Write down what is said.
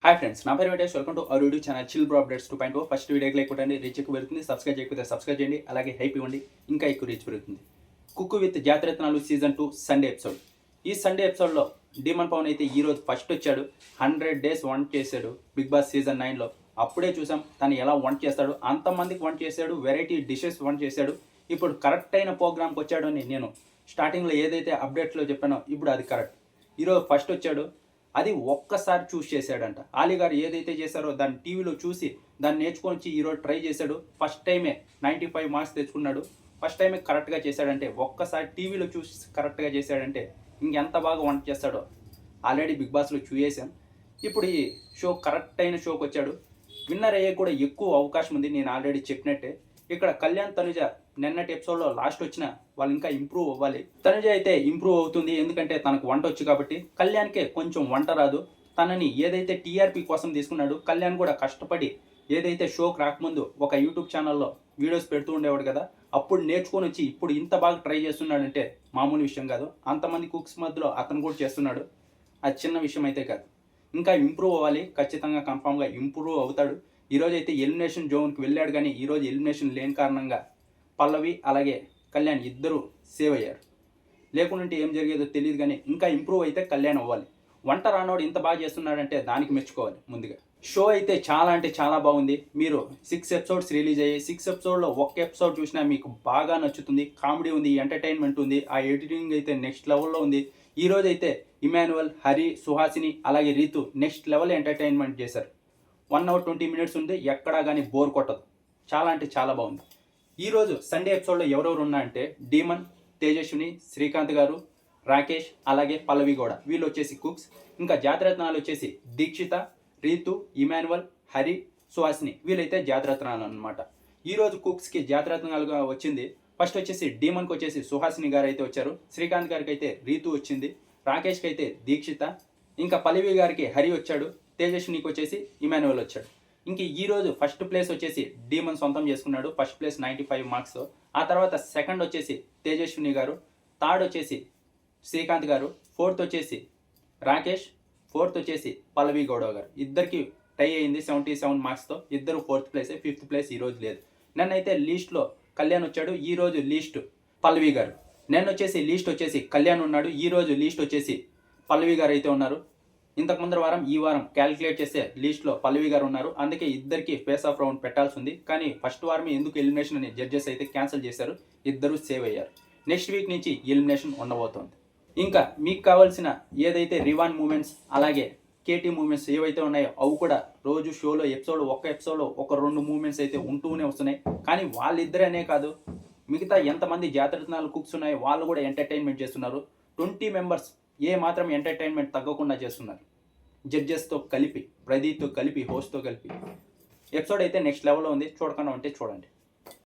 Hi friends, నా పేరు Venkatesh. Welcome to our YouTube channel chill bro updates 2.0. First వీడియోకి like కొట్టండి, రీచ్ ఎక్కువ పెరుగుతుంది. సబ్స్క్రైబ్ చేయకపోతే సబ్స్క్రైబ్ చేయండి, అలాగే హైప్ ఇవ్వండి, ఇంకా ఎక్కువ రీచ్ పెరుగుతుంది. Cooku with Jathiratnalu season 2 Sunday episode. ఈ సండే ఎపిసోడ్లో డీమన్ పవన్ అయితే ఈరోజు ఫస్ట్ వచ్చాడు. 100 days వంట చేశాడు బిగ్ బాస్ సీజన్ 9లో. అప్పుడే చూసాం తను ఎలా వంట చేస్తాడు. అంతమందికి వంట చేశాడు, వెరైటీ డిషెస్ వంట చేశాడు. ఇప్పుడు కరెక్ట్ అయిన ప్రోగ్రామ్కి వచ్చాడు అని నేను స్టార్టింగ్లో ఏదైతే అప్డేట్స్లో చెప్పానో ఇప్పుడు అది కరెక్ట్. ఈరోజు ఫస్ట్ వచ్చాడు. అది ఒక్కసారి చూస్ చేశాడంట. ఆలీ గారు ఏదైతే చేశారో దాన్ని టీవీలో చూసి దాన్ని నేర్చుకొని వచ్చి ఈరోజు ట్రై చేశాడు. ఫస్ట్ టైమే 95 మార్క్స్ తెచ్చుకున్నాడు. ఫస్ట్ టైమే కరెక్ట్గా చేశాడంటే, ఒక్కసారి టీవీలో చూసి కరెక్ట్గా చేశాడంటే ఇంకెంత బాగా వంట చేస్తాడో ఆల్రెడీ బిగ్ బాస్లో చూసేసాం. ఇప్పుడు ఈ షో కరెక్ట్ అయిన షోకి వచ్చాడు. విన్నర్ అయ్యే కూడా ఎక్కువ అవకాశం ఉంది. నేను ఆల్రెడీ చెప్పినట్టే ఇక్కడ కళ్యాణ్ తనుజ నిన్నటి ఎపిసోడ్లో లాస్ట్ వచ్చిన వాళ్ళు ఇంకా ఇంప్రూవ్ అవ్వాలి. తనుజ అయితే ఇంప్రూవ్ అవుతుంది, ఎందుకంటే తనకు వంట వచ్చు కాబట్టి. కళ్యాణ్కే కొంచెం వంట రాదు. తనని ఏదైతే టీఆర్పీ కోసం తీసుకున్నాడు, కళ్యాణ్ కూడా కష్టపడి ఏదైతే షోకి రాకముందు ఒక యూట్యూబ్ ఛానల్లో వీడియోస్ పెడుతూ ఉండేవాడు కదా, అప్పుడు నేర్చుకొని వచ్చి ఇప్పుడు ఇంత బాగా ట్రై చేస్తున్నాడంటే మామూలు విషయం కాదు. అంతమంది కుక్స్ మధ్యలో అతను కూడా చేస్తున్నాడు. అది చిన్న విషయం అయితే కాదు. ఇంకా ఇంప్రూవ్ అవ్వాలి, ఖచ్చితంగా కన్ఫామ్గా ఇంప్రూవ్ అవుతాడు. ఈరోజు అయితే ఎలిమినేషన్ జోన్కి వెళ్ళాడు, కానీ ఈరోజు ఎలిమినేషన్ లేని కారణంగా పల్లవి అలాగే కళ్యాణ్ ఇద్దరు సేవ్ అయ్యారు. లేకుంటే ఏం జరిగేదో తెలియదు, కానీ ఇంకా ఇంప్రూవ్ అయితే కళ్యాణ్ అవ్వాలి. వంట రానోడు ఇంత బాగా చేస్తున్నాడంటే దానికి మెచ్చుకోవాలి. ముందుగా షో అయితే చాలా అంటే చాలా బాగుంది. మీరు 6 episodes రిలీజ్ అయ్యాయి. 6 episodeలో ఒక్క ఎపిసోడ్ చూసినా మీకు బాగా నచ్చుతుంది. కామెడీ ఉంది, ఎంటర్టైన్మెంట్ ఉంది, ఆ ఎడిటింగ్ అయితే నెక్స్ట్ లెవెల్లో ఉంది. ఈరోజు అయితే ఇమాన్యువల్, హరి, సుహాసిని అలాగే రీతు నెక్స్ట్ లెవెల్ ఎంటర్టైన్మెంట్ చేశారు. 1 hour 20 minutes ఉంది, ఎక్కడా కానీ బోర్ కొట్టదు. చాలా అంటే చాలా బాగుంది. ఈరోజు సండే ఎపిసోడ్లో ఎవరెవరు ఉన్నారంటే డీమన్, తేజస్విని, శ్రీకాంత్ గారు, రాకేష్ అలాగే పల్లవి గౌడ, వీళ్ళు వచ్చేసి కుక్స్. ఇంకా జాతరత్నాలు వచ్చేసి దీక్షిత, రీతు, ఇమాన్యువల్, హరి, సుహాసిని, వీళ్ళైతే జాతరత్నాలు అనమాట. ఈరోజు కుక్స్కి జాతరత్నాలుగా వచ్చింది. ఫస్ట్ వచ్చేసి డీమన్కి వచ్చేసి సుహాసిని గారు అయితే వచ్చారు. శ్రీకాంత్ గారికి అయితే రీతు వచ్చింది. రాకేష్కి అయితే దీక్షిత, ఇంకా పల్లవి గారికి హరి వచ్చాడు. తేజస్వినికి వచ్చేసి ఇమాన్యువల్ వచ్చాడు. ఇంక ఈరోజు ఫస్ట్ ప్లేస్ వచ్చేసి డీమన్ సొంతం చేసుకున్నాడు. First place 95 marks. ఆ తర్వాత సెకండ్ వచ్చేసి తేజస్విని గారు, థర్డ్ వచ్చేసి శ్రీకాంత్ గారు, ఫోర్త్ వచ్చేసి రాకేష్, ఫోర్త్ వచ్చేసి పల్లవి గౌడ గారు. ఇద్దరికి టై అయింది 77 మార్క్స్తో. ఇద్దరు 4th ప్లేస్. 5th ప్లేస్ ఈరోజు లేదు. నన్నైతే లీస్ట్లో కళ్యాణ్ వచ్చాడు. ఈరోజు లీస్ట్ పల్లవి గారు. నిన్న వచ్చేసి లీస్ట్ వచ్చేసి కళ్యాణ్ ఉన్నాడు. ఈరోజు లీస్ట్ వచ్చేసి పల్లవి గారు అయితే ఉన్నారు. ఇంతకు ముందర వారం ఈ వారం క్యాలిక్యులేట్ చేస్తే లీస్ట్లో పల్లవి గారు ఉన్నారు. అందుకే ఇద్దరికి ఫేస్ ఆఫ్ రౌండ్ పెట్టాల్సి ఉంది. కానీ ఫస్ట్ వారమే ఎందుకు ఎలిమినేషన్ అని జడ్జెస్ అయితే క్యాన్సిల్ చేశారు. ఇద్దరు సేవ్ అయ్యారు. నెక్స్ట్ వీక్ నుంచి ఎలిమినేషన్ ఉండబోతోంది. ఇంకా మీకు కావాల్సిన ఏదైతే రివాన్ మూమెంట్స్ అలాగే కేటీ మూమెంట్స్ ఏవైతే ఉన్నాయో అవి కూడా రోజు షోలో ఒక్క ఎపిసోడ్లో ఒక 2 మూమెంట్స్ అయితే ఉంటూనే వస్తున్నాయి. కానీ వాళ్ళిద్దరనే కాదు, మిగతా ఎంతమంది జాతరత్నాలు కుక్స్ ఉన్నాయో వాళ్ళు కూడా ఎంటర్టైన్మెంట్ చేస్తున్నారు. 20 members ఏ మాత్రం ఎంటర్టైన్మెంట్ తగ్గకుండా చేస్తున్నారు. జడ్జెస్తో కలిపి, ప్రదీప్తో కలిపి, హోస్ట్తో కలిపి. ఎపిసోడ్ అయితే నెక్స్ట్ లెవెల్లో ఉంది. చూడకుండా ఉంటే చూడండి.